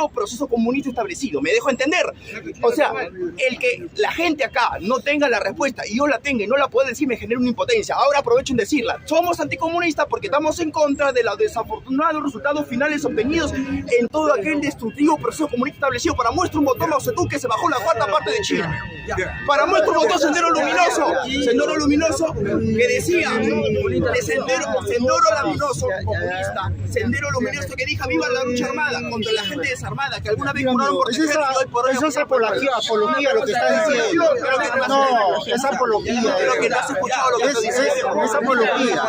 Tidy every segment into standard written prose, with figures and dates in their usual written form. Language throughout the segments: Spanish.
destructivo proceso comunista establecido. ¿Me dejo entender? O sea, el que la gente acá no tenga la respuesta y yo la tenga y no la pueda decir me genera una impotencia. Ahora aprovecho en decirla. Somos anticomunistas porque estamos en contra de los desafortunados resultados finales obtenidos en todo aquel destructivo proceso comunista establecido. Para muestra un botón Mao Zedong que se bajó la cuarta parte de China. Para muestra un botón Sendero Luminoso que decía de Sendero Luminoso comunista, Sendero Luminoso que dijo viva la lucha armada contra la gente desarmada que alguna vez juraron por eso es apología lo que está diciendo. No, es apología. Creo que no has escuchado lo que estoy diciendo. Es apología.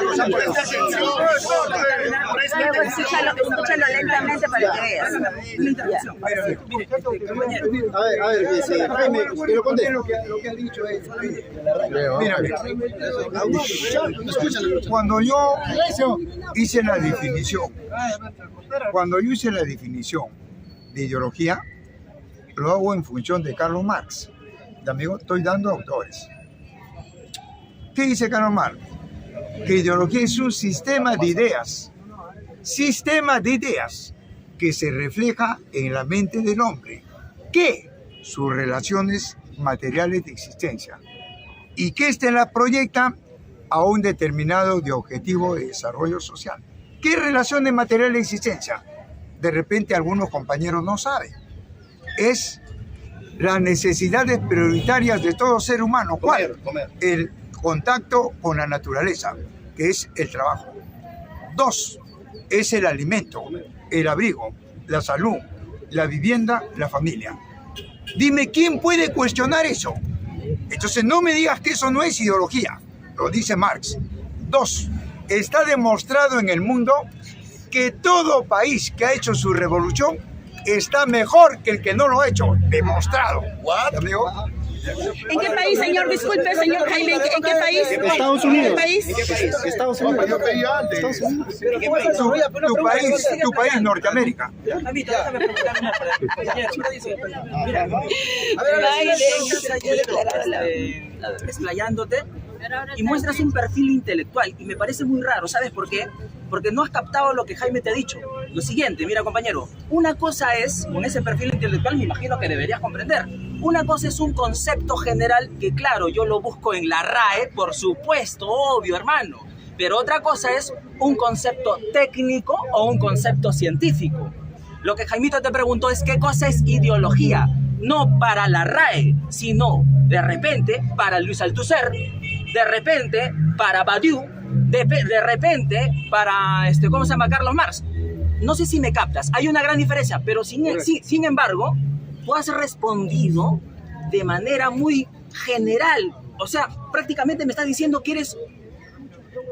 Escúchalo lentamente para que veas. A ver, Jaime, que lo conté. Lo que ha dicho es... Mira, cuando yo hice la definición, de ideología, lo hago en función de Carlos Marx. Amigo, estoy dando autores. ¿Qué dice Carlos Marx? Que ideología es un sistema de ideas que se refleja en la mente del hombre, que sus relaciones materiales de existencia y que éste la proyecta a un determinado de objetivo de desarrollo social. ¿Qué relaciones materiales de existencia? De repente algunos compañeros no saben. Es las necesidades prioritarias de todo ser humano. ¿Cuál? El contacto con la naturaleza, que es el trabajo. 2, es el alimento, el abrigo, la salud, la vivienda, la familia. Dime, ¿quién puede cuestionar eso? Entonces no me digas que eso no es ideología, lo dice Marx. 2, está demostrado en el mundo que todo país que ha hecho su revolución está mejor que el que no lo ha hecho. Demostrado. ¿What? Amigo. ¿En qué país, señor? Disculpe, señor Jaime, ¿en qué país? Estados Unidos. ¿En qué país? Estados Unidos. Tu país, Norteamérica. Amito, déjame preguntar una explayándote y muestras un perfil intelectual y me parece muy raro, ¿sabes por qué? Porque no has captado lo que Jaime te ha dicho. Lo siguiente, mira compañero, una cosa es, con ese perfil intelectual me imagino que deberías comprender, una cosa es un concepto general que claro, yo lo busco en la RAE, por supuesto, obvio hermano, pero otra cosa es un concepto técnico o un concepto científico. Lo que Jaimito te preguntó es qué cosa es ideología, no para la RAE, sino de repente para Luis Althusser, de repente para Badiou, de repente para, ¿cómo se llama? Carlos Marx. No sé si me captas, hay una gran diferencia, pero sin embargo, tú has respondido de manera muy general. O sea, prácticamente me estás diciendo que eres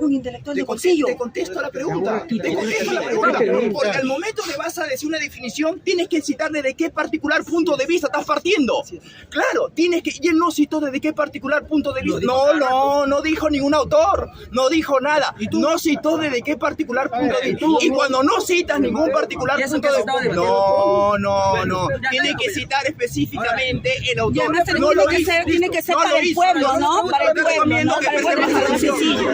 un intelectual de bolsillo. Te contesto la pregunta. Porque al momento que vas a decir una definición, tienes que citar desde qué particular punto de vista estás partiendo. Claro, tienes que... Y él no citó desde qué particular punto de vista. No dijo ningún autor. No dijo nada. No citó desde qué particular punto de vista. Y cuando no citas ningún particular punto de vista... No. Tiene que citar específicamente el autor. Y además tiene que ser para el pueblo, ¿no? Para el pueblo, ¿no? Para el pueblo es algo sencillo.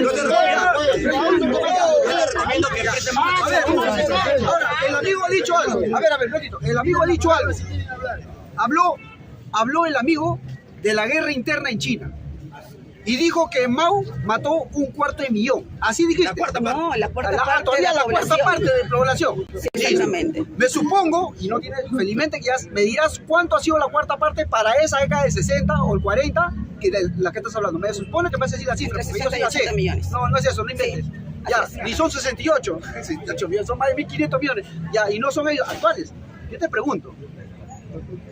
El amigo ha dicho algo. A ver, ratito. El amigo ha dicho algo. Habló el amigo de la guerra interna en China. Y dijo que Mao mató 1/4 Así dijiste. La cuarta parte de la cuarta parte de la población. Sí, exactamente. Me supongo, y no tienes, felizmente que ya me dirás cuánto ha sido la cuarta parte para esa década de 60 o el 40, que de la que estás hablando. Me supone que me vas a decir la cifra. 60 y 80 millones. No es eso, no inventes. Ya, ni son 68 millones, son más de 1.500 millones. Ya, y no son ellos actuales. Yo te pregunto.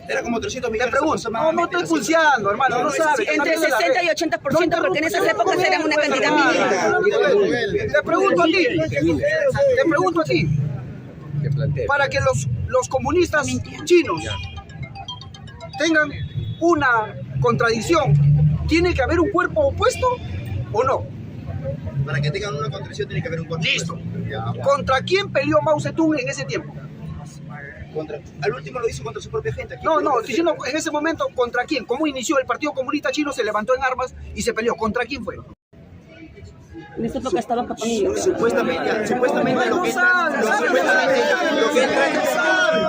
Era como 300 millones. Te pregunto, no estoy pulseando, hermano, no sabes. Entre 60 y 80%, porque en esas épocas eran una cantidad mínima. Te pregunto a ti, para que los comunistas chinos tengan una contradicción, ¿tiene que haber un cuerpo opuesto o no? Para que tengan una contradicción tiene que haber un cuerpo opuesto. Listo. ¿Contra quién peleó Mao Zedong en ese tiempo? Al último lo hizo contra su propia gente. No, estoy diciendo en ese momento, ¿contra quién? ¿Cómo inició el Partido Comunista Chino? Se levantó en armas y se peleó. ¿Contra quién fue? En esa época estaba Capamillo. Supuestamente lo que entra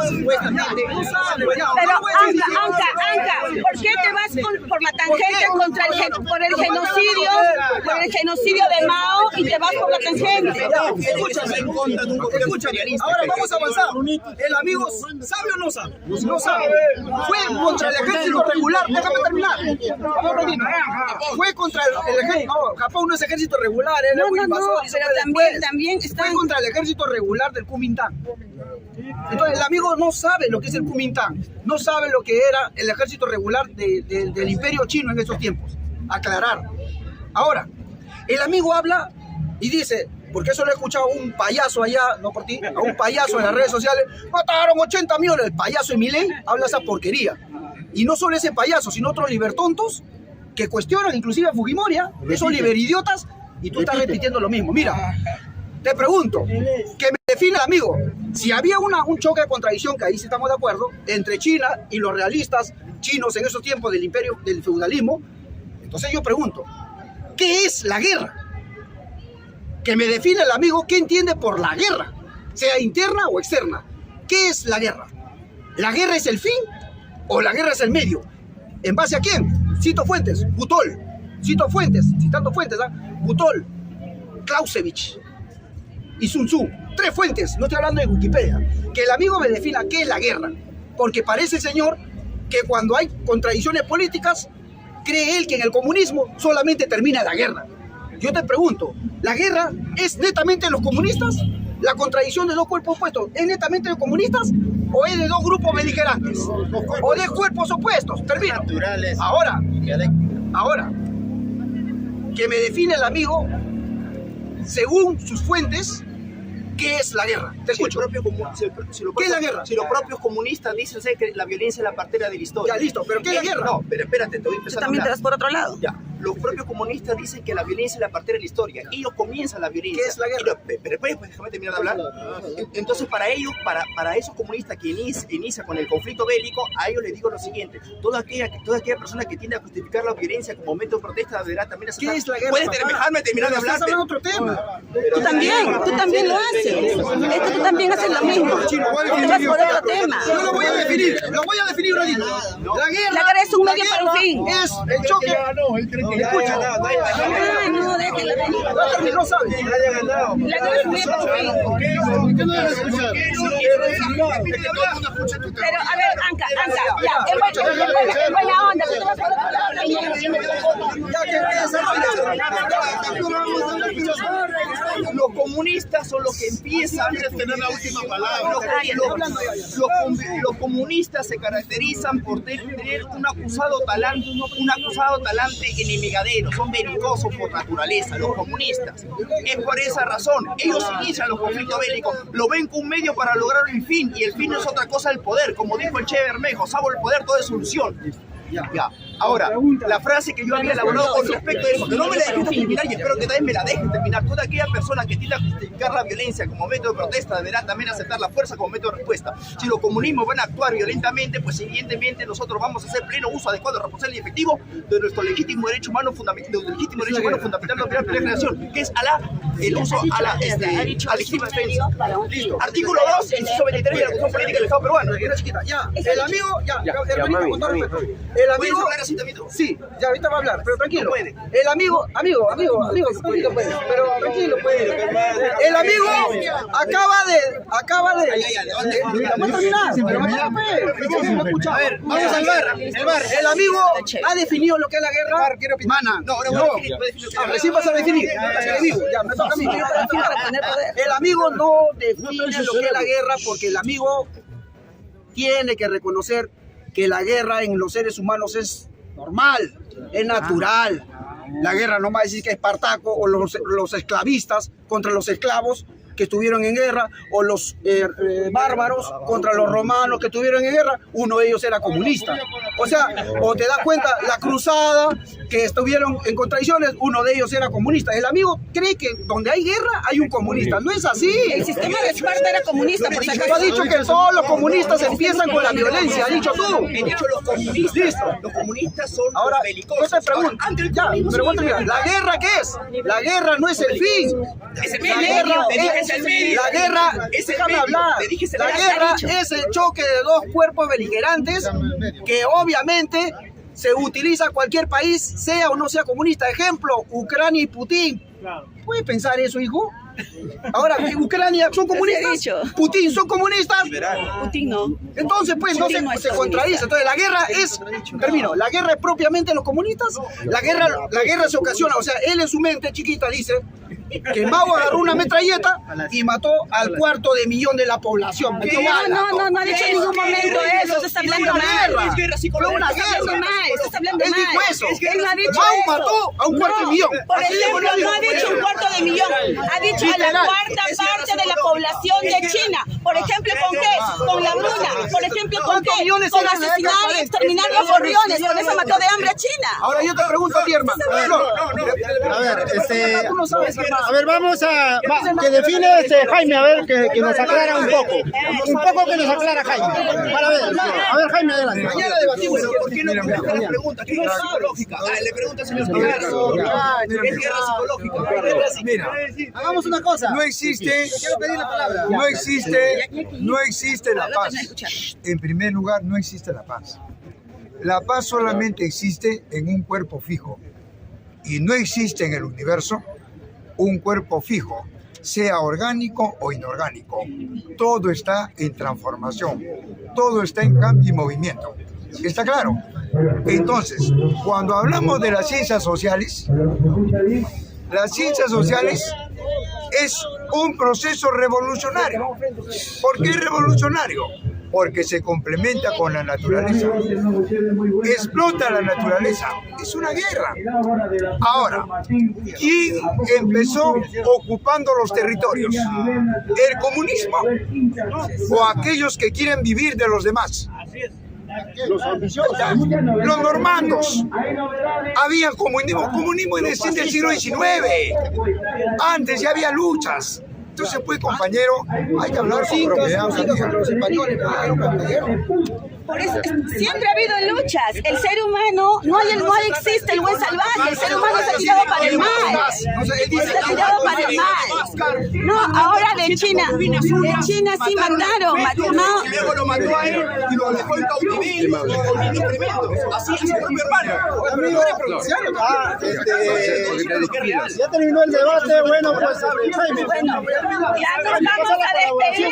supuestamente. No sabe. Pero Anca, ¿por qué te vas por la tangente contra por el genocidio de Mao y te vas por la tangente? Escúchame, ahora vamos a avanzar. El amigo, ¿sabe o no sabe? No sabe. Fue contra el ejército regular. Déjame terminar. Fue contra el ejército. No, Japón no es ejército regular. No, pero también fue contra el ejército regular del Kuomintang. Entonces el amigo no sabe lo que es el Kuomintang. No sabe lo que era el ejército regular del imperio chino en esos tiempos. Aclarar. Ahora, el amigo habla y dice, porque eso lo he escuchado a un payaso allá, no por ti, a un payaso en las redes sociales, mataron 80 millones, el payaso de Milei habla esa porquería. Y no solo ese payaso, sino otros libertontos que cuestionan inclusive a Fujimori, esos liberidiotas, y tú estás repitiendo lo mismo. Mira, te pregunto, que me define el amigo, si había un choque de contradicción, que ahí sí estamos de acuerdo, entre China y los realistas chinos en esos tiempos del imperio, del feudalismo, entonces yo pregunto, ¿qué es la guerra? Que me define el amigo, ¿qué entiende por la guerra? Sea interna o externa. ¿Qué es la guerra? ¿La guerra es el fin o la guerra es el medio? ¿En base a quién? Cito fuentes, Guttol. Cito fuentes, citando fuentes, Guttol, Clausewitz y Sun Tzu. 3 fuentes, no estoy hablando de Wikipedia. Que el amigo me defina qué es la guerra. Porque parece, señor, que cuando hay contradicciones políticas, cree él que en el comunismo solamente termina la guerra. Yo te pregunto, ¿la guerra es netamente de los comunistas? ¿La contradicción de dos cuerpos opuestos es netamente de los comunistas? ¿O es de dos grupos beligerantes? ¿O de cuerpos opuestos? Termino. Ahora, que me define el amigo, según sus fuentes, ¿qué es la guerra? Te escucho. ¿Qué es la guerra? Si los propios comunistas dicen que la violencia es la partera de la historia. Ya, listo, pero ¿qué es la guerra? No, pero espérate, te voy a empezar a También te hablar. vas por otro lado. Ya, los propios comunistas dicen que la violencia es la partera de la historia. Ellos comienzan la violencia. ¿Qué es la guerra? Pero pues, déjame terminar de hablar. Entonces, para ellos, para esos comunistas que inicia con el conflicto bélico, a ellos les digo lo siguiente: toda aquella persona que tiende a justificar la violencia como método de protesta deberá también aceptar. ¿Qué es la guerra? ¿Puedes dejarme terminar de hablar? Estás hablando de otro tema. Tú también lo haces. Es que tú también haces lo mismo. Te vas por otro tema. Yo lo voy a definir un ratito. La guerra es un medio para un fin. Es el choque. Escucha. Ay, no, déjela. No sabe. La guerra es un medio para un fin. Pero, a ver, Anca, ya, en buena onda, tú te vas por otro lado. Los comunistas son los que empiezan a tener la última palabra. Los comunistas se caracterizan por tener un acusado talante enemigadero, son belicosos por naturaleza, los comunistas. Es por esa razón, ellos inician los conflictos bélicos, lo ven como un medio para lograr el fin, y el fin no es otra cosa el poder, como dijo el Che Bermejo, salvo el poder todo es solución. Ya. Ahora, la frase que yo había elaborado con respecto a eso, que no me la dejes terminar y espero que también me la dejes terminar. Toda aquella persona que tiende a justificar la violencia como método de protesta deberá también aceptar la fuerza como método de respuesta. Si los comunismos van a actuar violentamente, pues evidentemente nosotros vamos a hacer pleno uso adecuado, responsable y efectivo de nuestro legítimo derecho humano fundamental de la primera generación, que es el uso a la legítima defensa. Listo. Artículo 2, inciso 23 de la Constitución Política del Estado Peruano. Ya, el amigo, con todo respeto. El amigo, sí, ya ahorita va a hablar, pero tranquilo. El amigo, pero tranquilo. El amigo acaba de. A ver, vamos al bar. El amigo ha definido lo que es la guerra. Mana, no, recién vas a definir. Ya, me toca a mí. El amigo no define lo que es la guerra porque el amigo tiene que reconocer que la guerra en los seres humanos es normal, es natural. La guerra no va a decir que es Espartaco o los esclavistas contra los esclavos que estuvieron en guerra, o los bárbaros contra los romanos que estuvieron en guerra. Uno de ellos era comunista. O sea, o te das cuenta, la cruzada que estuvieron en contradicciones, uno de ellos era comunista. El amigo cree que donde hay guerra hay un comunista. No es así. El sistema de Esparta era comunista, por si acaso. Ha dicho que todos los comunistas empiezan con la violencia, ha dicho tú. He dicho los comunistas. Listo. Los comunistas son ahora, belicosos. Yo te pregunto, ¿la guerra qué es? La guerra no es el fin. Es el La guerra es La guerra, déjame hablar. La guerra es el choque de dos cuerpos beligerantes que obviamente se utiliza cualquier país, sea o no sea comunista. Ejemplo, Ucrania y Putin. ¿Puede pensar eso, hijo? Ahora, Ucrania son comunistas, Putin son comunistas. Putin no. Entonces, pues, no se contradice. Entonces, la guerra es, termino, la guerra es propiamente los comunistas. La guerra se ocasiona, o sea, él en su mente chiquita dice que Mao agarró una metralleta y mató al 250.000 de la población. No ha dicho en ningún momento eso, se está hablando mal. Fue una guerra. Se está hablando mal. Él dijo eso. Él no ha dicho Mao eso. mató a un 250.000. Por ejemplo, no ha dicho 250.000, ha dicho a la cuarta parte de la población de China. Por ejemplo, ¿con qué? Con la hambruna. Por ejemplo, ¿con qué? Con asesinar y exterminar los gorriones. Con eso mató de hambre a China. Ahora yo te pregunto a ti, hermano. A ver, Tú no sabes, hermano. a ver, vamos a... que define Jaime, a ver, que nos aclara un poco. Un poco que nos aclara Jaime. Para ver, a ver, Jaime, adelante. Mañana debatimos. ¿Por qué no contesta la pregunta? ¿Qué es psicológica? Le pregunta al señor Piñera. ¿Es guerra psicológica? Mira, Hagamos una cosa. no existe, Quiero pedir la palabra. no existe la paz. En primer lugar, no existe la paz. La paz solamente existe en un cuerpo fijo. Y no existe en el universo un cuerpo fijo, sea orgánico o inorgánico. Todo está en transformación, todo está en cambio y movimiento. ¿Está claro? Entonces, cuando hablamos de las ciencias sociales es un proceso revolucionario. ¿Por qué revolucionario? Porque se complementa con la naturaleza, explota la naturaleza, es una guerra. Ahora, ¿quién empezó ocupando los territorios? ¿El comunismo o aquellos que quieren vivir de los demás? Los ambiciosos, los normandos. Había comunismo en el siglo XIX. Antes ya había luchas. Entonces, pues, compañero, hay que hablar con propiedad. Los españoles, Por eso, siempre ha habido luchas. El ser humano, no existe el buen salvaje. El ser humano se ha tirado para el mal. Se ha tirado para el mal. No, ahora de China sí mataron. Y luego lo mató a él y lo dejó en cautiverio, con instrumentos. Así es su propio hermano. Ya terminó el debate, bueno, pues Jaime. Ya nos vamos a despedir.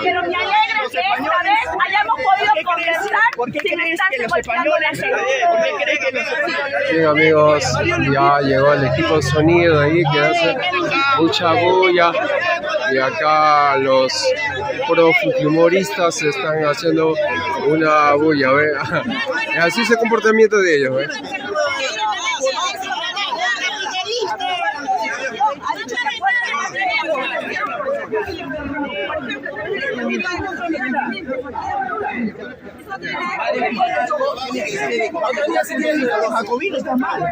Pero me alegra que esta vez hayamos podido conversar sin estar golpeando la gente. Bien, amigos, ya llegó el equipo de sonido ahí que hace mucha bulla y acá los pro-fujimoristas están haciendo una bulla, ¿ve? Así es el comportamiento de ellos, ¿ve? Los jacobinos están mal.